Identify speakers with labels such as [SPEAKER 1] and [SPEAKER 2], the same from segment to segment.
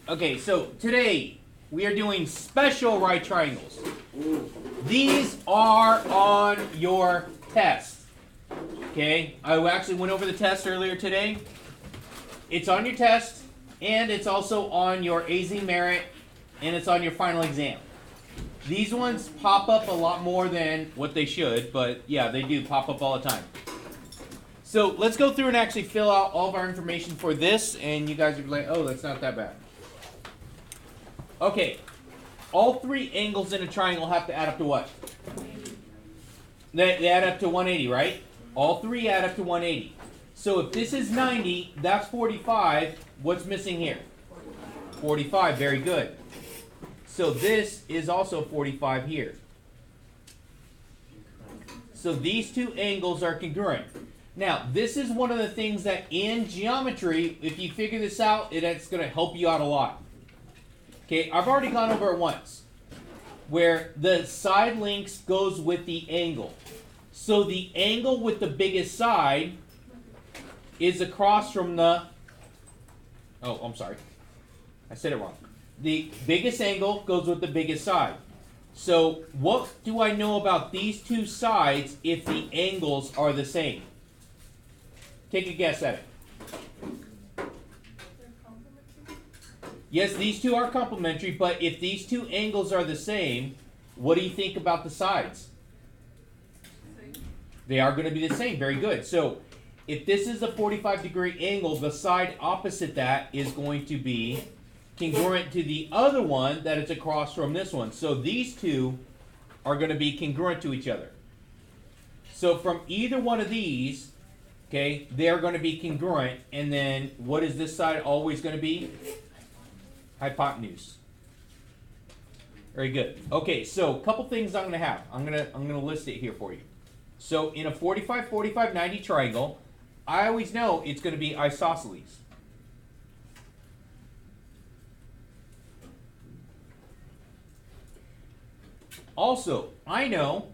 [SPEAKER 1] Okay, so today we are doing special right triangles. These are on your test. Okay, I actually went over the test earlier today. It's on your test, and it's also on your AZ Merit, and it's on your final exam. These ones pop up a lot more than what they should, but yeah, they do pop up all the time. So let's go through and actually fill out all of our information for this, and you guys are like, oh, that's not that bad. Okay, all three angles in a triangle have to add up to what? They add up to 180, right? All three add up to 180. So if this is 90, that's 45. What's missing here? 45, very good. So this is also 45 here. So these two angles are congruent. Now, this is one of the things that in geometry, if you figure this out, it's going to help you out a lot. Okay, I've already gone over it once, where the side length goes with the angle. So the angle with the biggest side is across from the, oh, I'm sorry, I said it wrong. The biggest angle goes with the biggest side. So what do I know about these two sides if the angles are the same? Take a guess at it. Yes, these two are complementary, but if these two angles are the same, what do you think about the sides? They are going to be the same. Very good. So if this is a 45-degree angle, the side opposite that is going to be congruent to the other one that is across from this one. So these two are going to be congruent to each other. So from either one of these, okay, they're going to be congruent. And then what is this side always going to be? Hypotenuse. Very good. Okay, so a couple things I'm going to have. I'm going to list it here for you. So in a 45, 45, 90 triangle, I always know it's going to be isosceles. Also, I know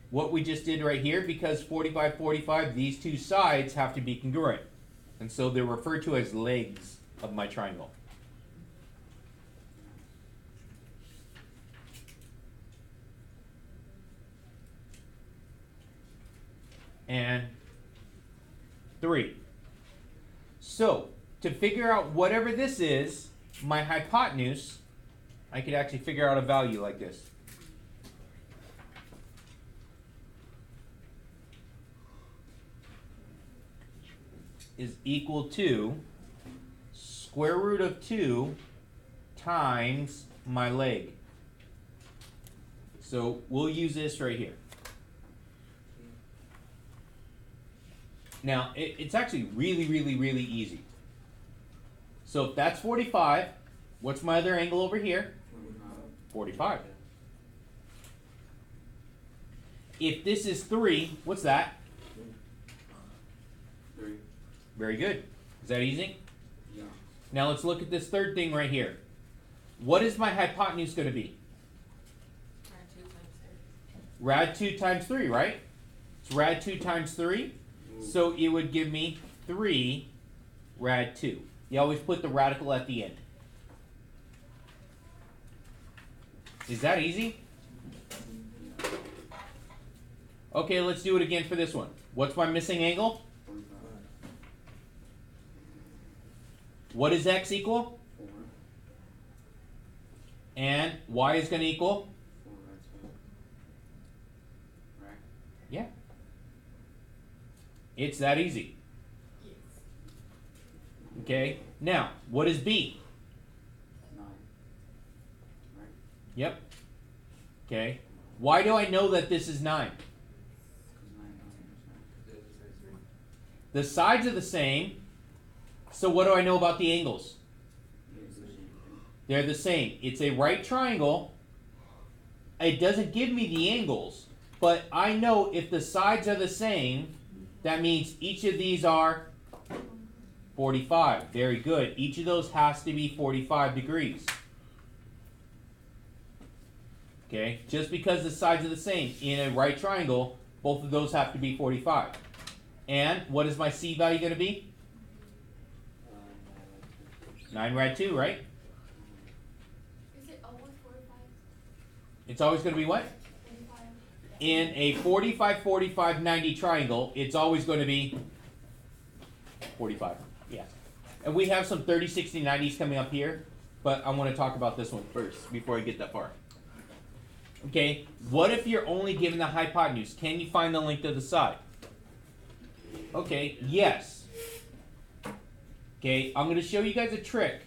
[SPEAKER 1] what we just did right here because 45, 45, these two sides have to be congruent. And so they're referred to as legs of my triangle. And 3. So, to figure out whatever this is, my hypotenuse, I could actually figure out a value like this. Is equal to square root of 2 times my leg. So, we'll use this right here. Now, it's actually really, really, really easy. So if that's 45, what's my other angle over here? 45. If this is 3, what's that?
[SPEAKER 2] 3.
[SPEAKER 1] Very good. Is that easy?
[SPEAKER 2] Yeah.
[SPEAKER 1] Now let's look at this third thing right here. What is my hypotenuse going to be? Rad 2 times 3, right? It's rad 2 times 3. So it would give me 3 rad 2. You always put the radical at the end. Is that easy? Okay, let's do it again for this one. What's my missing angle?
[SPEAKER 2] 45.
[SPEAKER 1] What is x equal?
[SPEAKER 2] 4.
[SPEAKER 1] And y is going to equal?
[SPEAKER 2] 4 rad 2. Right?
[SPEAKER 1] Yeah. It's that easy. Okay, now, what is b?
[SPEAKER 2] 9. Right?
[SPEAKER 1] Yep. Okay. Why do I know that this is 9?
[SPEAKER 2] Because 9 is 9.
[SPEAKER 1] The sides are the same. So what do I know about the angles? They're the same. It's a right triangle. It doesn't give me the angles, but I know if the sides are the same, that means each of these are 45. Very good. Each of those has to be 45 degrees. Okay? Just because the sides are the same in a right triangle, both of those have to be 45. And what is my C value going to be? 9 rad 2, right? It's always going to be what? In a 45, 45, 90 triangle, it's always going to be 45. Yeah. And we have some 30, 60, 90s coming up here, but I want to talk about this one first before I get that far. Okay, what if you're only given the hypotenuse? Can you find the length of the side? Okay, yes. Okay, I'm going to show you guys a trick,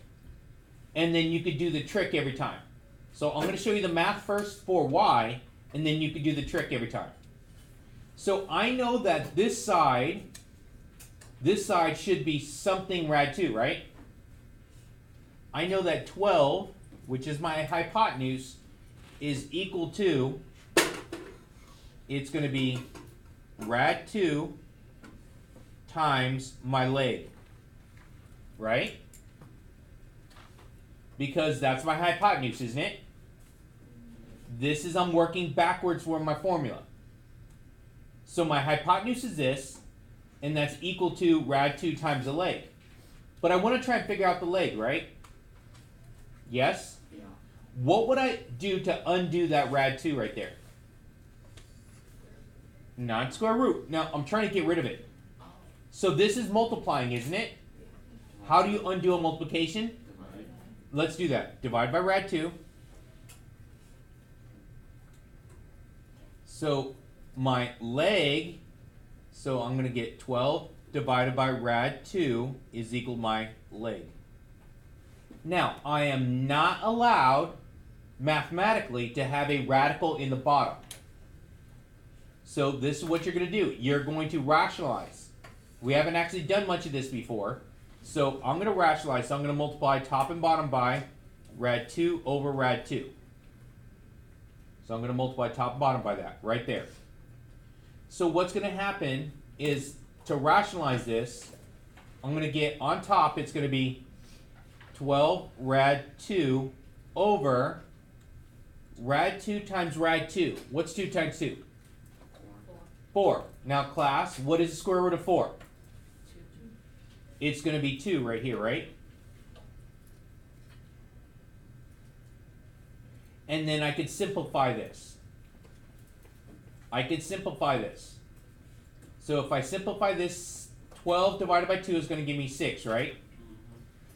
[SPEAKER 1] and then you could do the trick every time. So I'm going to show you the math first for y, and then you could do the trick every time. So I know that this side should be something rad 2, right? I know that 12, which is my hypotenuse, is equal to, it's going to be rad 2 times my leg, right? Because that's my hypotenuse, isn't it? This is, I'm working backwards for my formula. So my hypotenuse is this, and that's equal to rad 2 times the leg. But I want to try and figure out the leg, right? Yes?
[SPEAKER 2] Yeah.
[SPEAKER 1] What would I do to undo that rad 2 right there? Not square root. Now, I'm trying to get rid of it. So this is multiplying, isn't it? How do you undo a multiplication?
[SPEAKER 2] Divide.
[SPEAKER 1] Let's do that. Divide by rad 2. So my leg, so I'm going to get 12 divided by rad 2 is equal to my leg. Now, I am not allowed mathematically to have a radical in the bottom. So this is what you're going to do. You're going to rationalize. We haven't actually done much of this before. So I'm going to rationalize. So I'm going to multiply top and bottom by rad 2 over rad 2. So I'm going to multiply top and bottom by that, right there. So what's going to happen is, to rationalize this, I'm going to get on top, it's going to be 12 rad 2 over rad 2 times rad 2. What's 2 times 2? 4. Now class, what is the square root of 4? It's going to be 2 right here, right? And then I could simplify this. So if I simplify this, 12 divided by 2 is going to give me 6, right?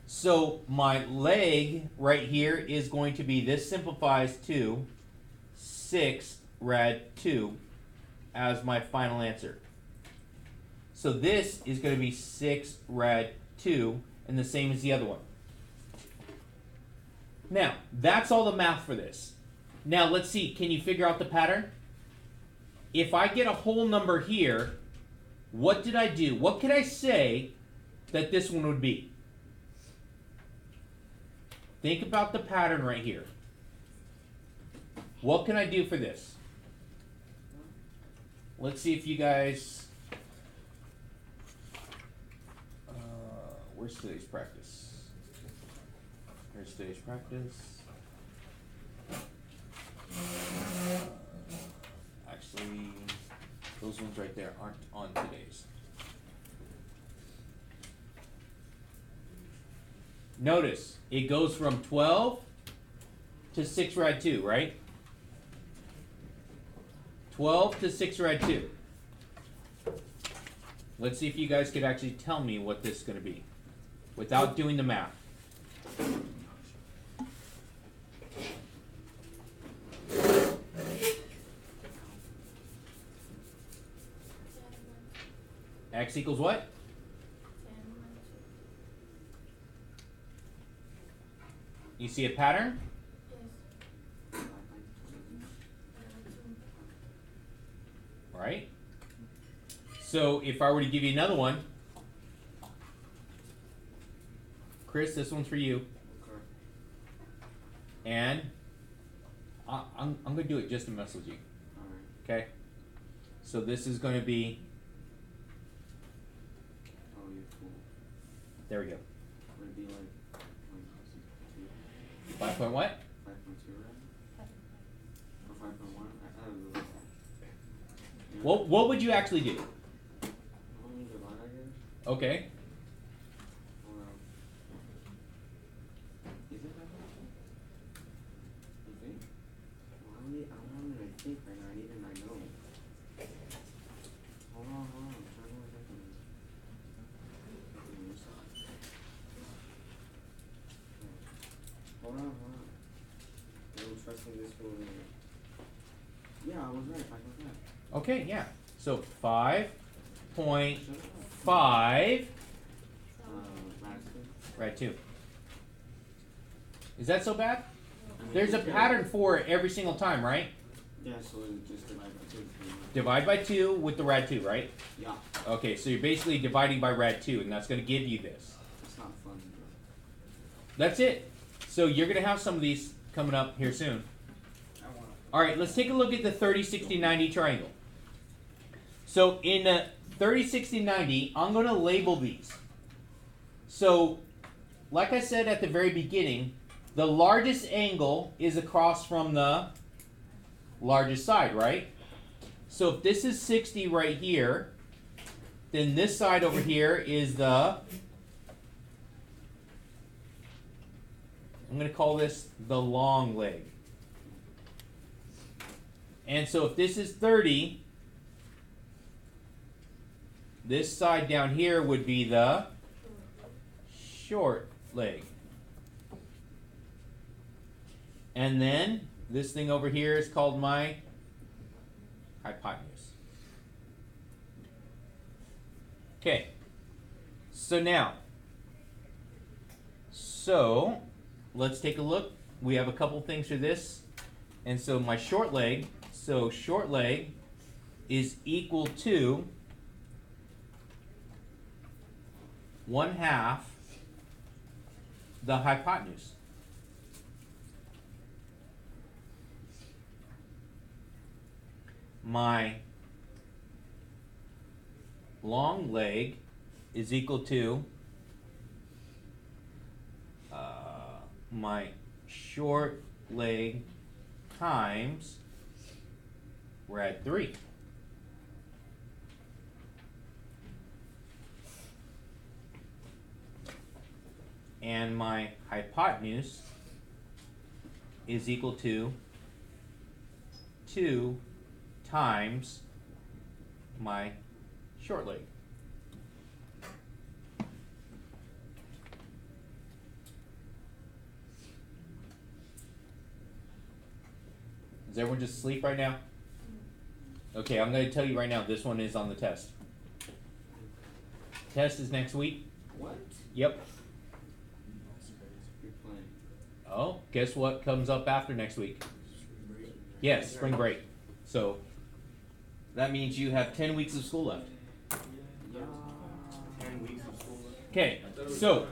[SPEAKER 1] So my leg right here is going to be, this simplifies to 6 rad 2 as my final answer. So this is going to be 6 rad 2, and the same as the other one. Now, that's all the math for this. Now, let's see. Can you figure out the pattern? If I get a whole number here, what did I do? What could I say that this one would be? Think about the pattern right here. What can I do for this? Let's see if you guys... where's today's practice? Here's today's practice. Actually, those ones right there aren't on today's. Notice, it goes from 12 to 6 rad 2, right? 12 to 6 rad 2. Let's see if you guys could actually tell me what this is going to be without doing the math. X equals what? You see a pattern? Right? So if I were to give you another one, Chris, this one's for you.
[SPEAKER 2] Okay.
[SPEAKER 1] And I'm going to do it just to mess with you.
[SPEAKER 2] Alright.
[SPEAKER 1] Okay? So this is going to be,
[SPEAKER 2] Oh, you're cool.
[SPEAKER 1] there we go.
[SPEAKER 2] Would it be like
[SPEAKER 1] 5 point what?
[SPEAKER 2] 5.2, right? Or 5.1? I don't know. Yeah.
[SPEAKER 1] What would you actually do?
[SPEAKER 2] What would we divide, I guess?
[SPEAKER 1] Okay.
[SPEAKER 2] Or, is it that much? You think? Why would we Hold on. I'm trusting this will. Yeah, I was right. 5.5.
[SPEAKER 1] Okay, yeah. So 5.5
[SPEAKER 2] Shut up. Last two.
[SPEAKER 1] right 2. Is that so bad?
[SPEAKER 2] I mean,
[SPEAKER 1] There's a
[SPEAKER 2] okay.
[SPEAKER 1] pattern for it every single time, right?
[SPEAKER 2] Yeah, so it just divide by 2.
[SPEAKER 1] Divide by 2 with the rad 2, right?
[SPEAKER 2] Yeah,
[SPEAKER 1] Okay, so you're basically dividing by rad 2, and that's going to give you this.
[SPEAKER 2] it's not fun, bro.
[SPEAKER 1] That's it. So you're going to have some of these coming up here soon. Alright, let's take a look at the 30, 60, 90 triangle. So in 30, 60, 90, I'm going to label these. So, like I said at the very beginning, the largest angle is across from the largest side, right? So if this is 60 right here, then this side over here is the, I'm going to call this the long leg. And so if this is 30, this side down here would be the short leg. And then this thing over here is called my hypotenuse. Okay. So now, let's take a look. We have a couple things for this. And so my short leg, short leg is equal to 1/2 the hypotenuse. My long leg is equal to my short leg times rad 3. And my hypotenuse is equal to 2 times my short leg. Is everyone just asleep right now? Okay, I'm going to tell you right now, this one is on the test. Test is next week.
[SPEAKER 2] What?
[SPEAKER 1] Yep.
[SPEAKER 2] You're playing.
[SPEAKER 1] Oh, guess what comes up after next week? Yes, spring break. So, that means you have 10 weeks of school left.
[SPEAKER 2] Yeah. 10 weeks of school.
[SPEAKER 1] Okay, so,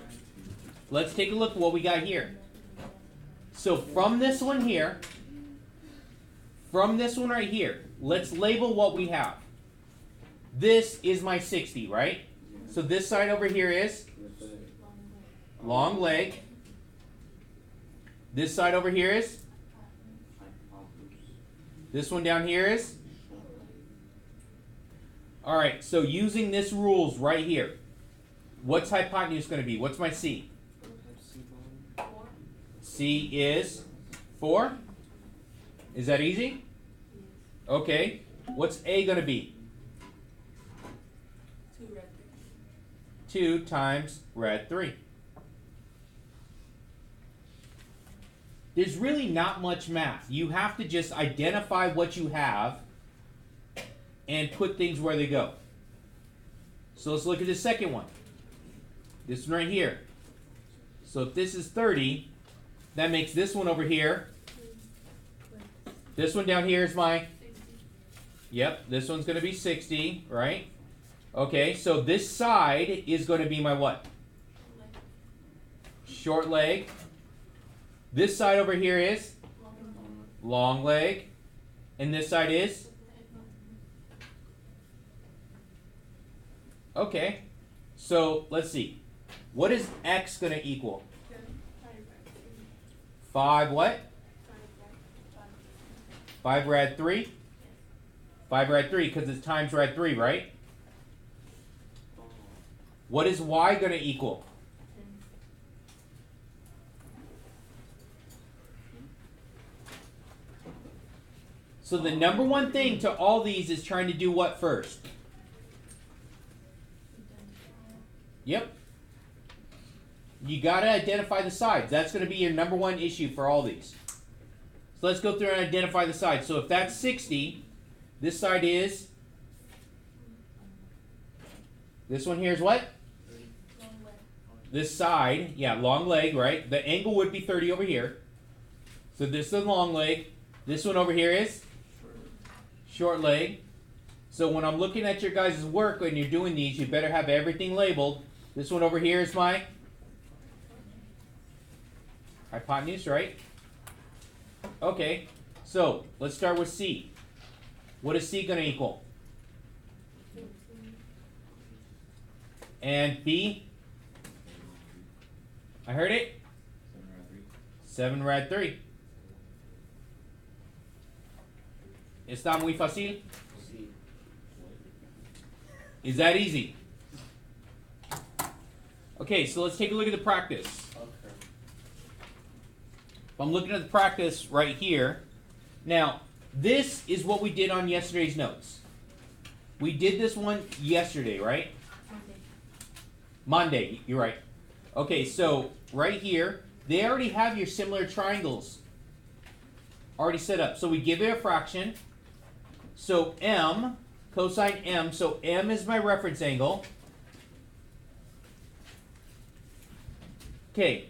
[SPEAKER 1] let's take a look at what we got here. So, from this one here, from this one right here, let's label what we have. This is my 60, right? So this side over here is long leg. This side over here is, this one down here is. Alright, so using this rules right here, what's hypotenuse going to be? What's my C? C is 4. Is that easy? Okay. What's A going to be? 2 times rad 3. There's really not much math. You have to just identify what you have and put things where they go. So let's look at the second one. This one right here. So if this is 30, that makes this one over here. This one down here is my, yep, this one's going to be 60, right? Okay, so this side is going to be my what? Short leg. This side over here is long leg. And this side is? Okay, so let's see. What is X going to equal? 5 what? 5 rad 3? 5 rad 3 because it's times rad 3, right? What is Y going to equal? So the number one thing to all these is trying to do what first? Yep. you got to identify the sides. That's going to be your number one issue for all these. So let's go through and identify the sides. So if that's 60, this side is, this one here is what? This side, yeah, long leg, right? The angle would be 30 over here. So this is the long leg. This one over here is short leg. So when I'm looking at your guys' work when you're doing these, you better have everything labeled. This one over here is my hypotenuse, right? Okay, so let's start with C. What is C going to equal? And B? I heard it? 7 rad 3. ¿Está muy fácil?
[SPEAKER 2] Sí.
[SPEAKER 1] Is that easy? Okay, so let's take a look at the practice.
[SPEAKER 2] Okay.
[SPEAKER 1] I'm looking at the practice right here. Now, this is what we did on yesterday's notes. We did this one yesterday, right? Monday, you're right. Okay, so right here, they already have your similar triangles already set up. So we give it a fraction. So M, cosine M, so M is my reference angle. Okay,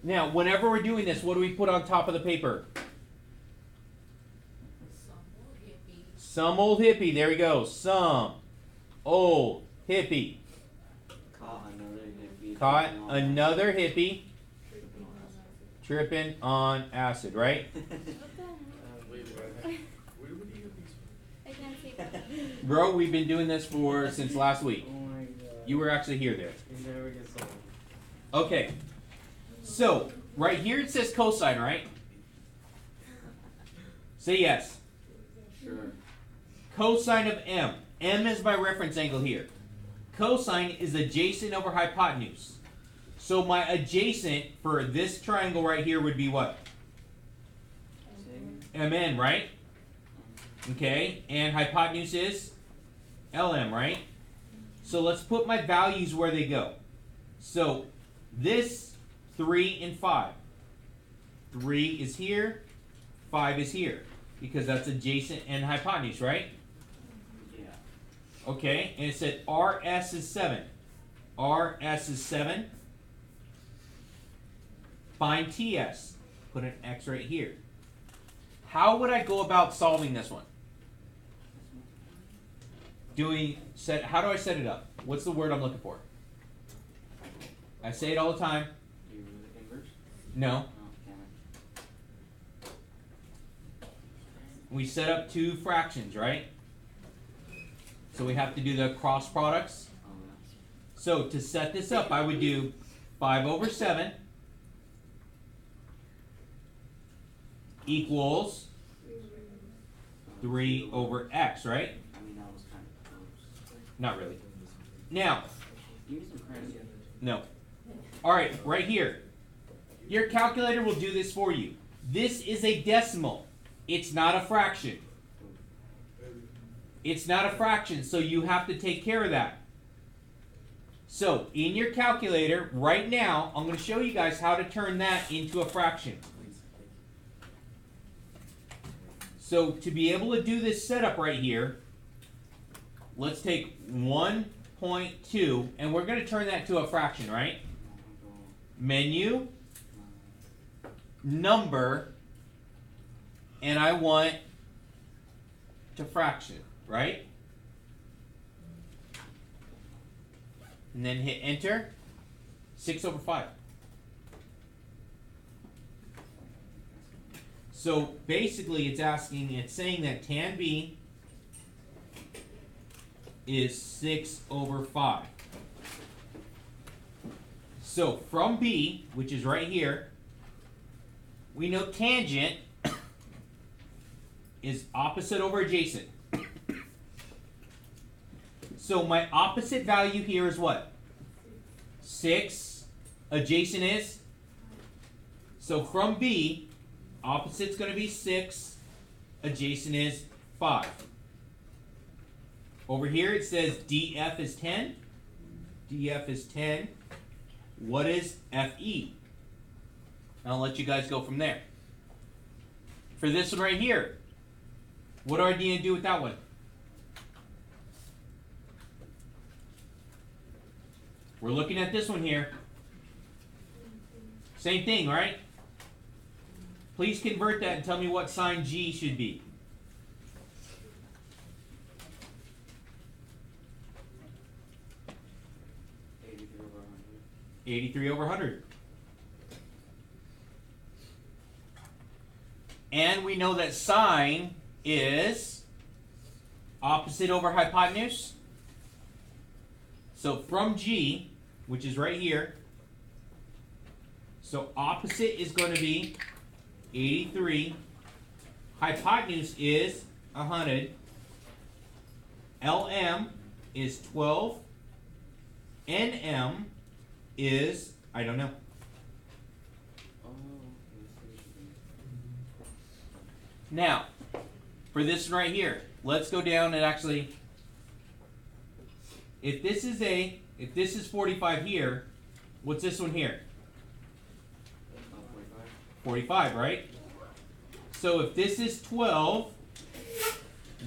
[SPEAKER 1] now whenever we're doing this, what do we put on top of the paper? Some old hippie, there we go. Some old hippie. Caught another hippie tripping on acid, right?
[SPEAKER 3] I can't see that.
[SPEAKER 1] Bro, we've been doing this since last week.
[SPEAKER 2] Oh my god.
[SPEAKER 1] You were actually here there.
[SPEAKER 2] It never gets old.
[SPEAKER 1] Okay. So, right here it says cosine, right? Say yes.
[SPEAKER 2] Sure.
[SPEAKER 1] Cosine of M. M is my reference angle here. Cosine is adjacent over hypotenuse. So my adjacent for this triangle right here would be what? MN, right? Okay, and hypotenuse is LM, right? So let's put my values where they go. So this 3 and 5. 3 is here, 5 is here, because that's adjacent and hypotenuse, right?
[SPEAKER 2] Yeah.
[SPEAKER 1] Okay, and it said RS is 7. RS is 7. Find TS. Put an X right here. How would I go about solving this one? How do I set it up? What's the word I'm looking for? I say it all the time.
[SPEAKER 2] You inverse?
[SPEAKER 1] No.
[SPEAKER 2] Oh, damn it.
[SPEAKER 1] We set up two fractions, right? So we have to do the cross products.
[SPEAKER 2] Oh, that's
[SPEAKER 1] So to set this up, I would do 5 over 7 equals 3 over x, right?
[SPEAKER 2] I mean, that was kind of close.
[SPEAKER 1] Not really. Now,
[SPEAKER 2] Give me some credit.
[SPEAKER 1] no. All right, right here. Your calculator will do this for you. This is a decimal. It's not a fraction. It's not a fraction, so you have to take care of that. So, in your calculator, right now, I'm going to show you guys how to turn that into a fraction. So, to be able to do this setup right here, let's take 1.2, and we're going to turn that to a fraction, right? Menu, number, and I want to fraction, right? And then hit enter. 6 over 5. So basically it's saying that tan B is 6 over 5. So from B, which is right here, we know tangent is opposite over adjacent. So my opposite value here is what? 6. Adjacent is? So from B, opposite's going to be 6. Adjacent is 5. Over here it says DF is 10. DF is 10. what is FE? And I'll let you guys go from there. For this one right here, what do I need to do with that one? We're looking at this one here. Same thing, right? Please convert that and tell me what sign G should be.
[SPEAKER 2] $83 over 100.
[SPEAKER 1] 83 over 100. And we know that sine is opposite over hypotenuse. So from G, which is right here, so opposite is going to be 83. Hypotenuse is 100. LM is 12. NM is, I don't know.
[SPEAKER 2] Oh, okay.
[SPEAKER 1] Now, for this one right here, let's go down and actually, if this is 45 here, what's this one here? 45, right? So if this is 12,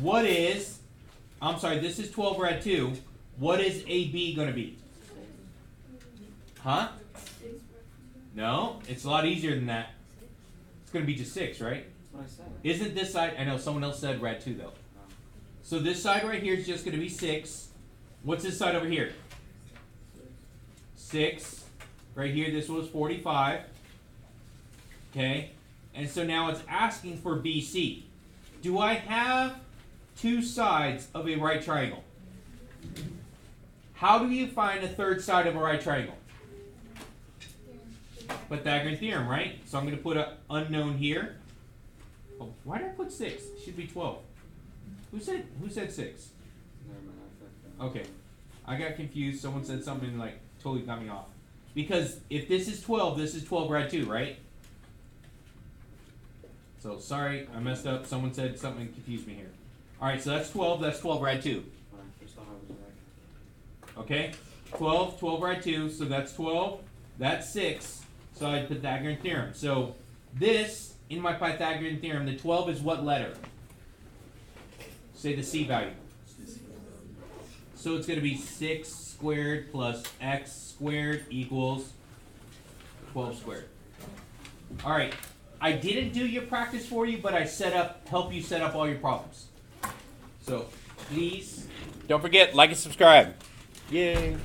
[SPEAKER 1] what is, I'm sorry, this is 12 rad 2, what is AB going to be? Huh? No, it's a lot easier than that. It's going to be just 6, right?
[SPEAKER 2] That's what I said.
[SPEAKER 1] Isn't this side, I know someone else said rad 2 though. So this side right here is just going to be 6. What's this side over here? 6. Right here, this was 45. Okay, and so now it's asking for BC. Do I have two sides of a right triangle? How do you find a third side of a right triangle? Pythagorean theorem, right? So I'm going to put an unknown here. Oh, why did I put 6? It should be 12. Who said 6?
[SPEAKER 2] Never mind, I
[SPEAKER 1] Okay, I got confused. Someone said something like totally got me off. Because if this is 12, this is 12 rad 2, right? So sorry, I messed up. Someone said something confused me here. All right, so that's 12 rad 2.
[SPEAKER 2] When I first thought I was right.
[SPEAKER 1] Okay, 12 rad 2, so that's 12. That's 6, so I had Pythagorean theorem. So this, in my Pythagorean theorem, the 12 is what letter? Say the C value. So it's going to be 6 squared plus x squared equals 12 squared. All right. I didn't do your practice for you, but I help you set up all your problems. So please don't forget, like and subscribe. Yay.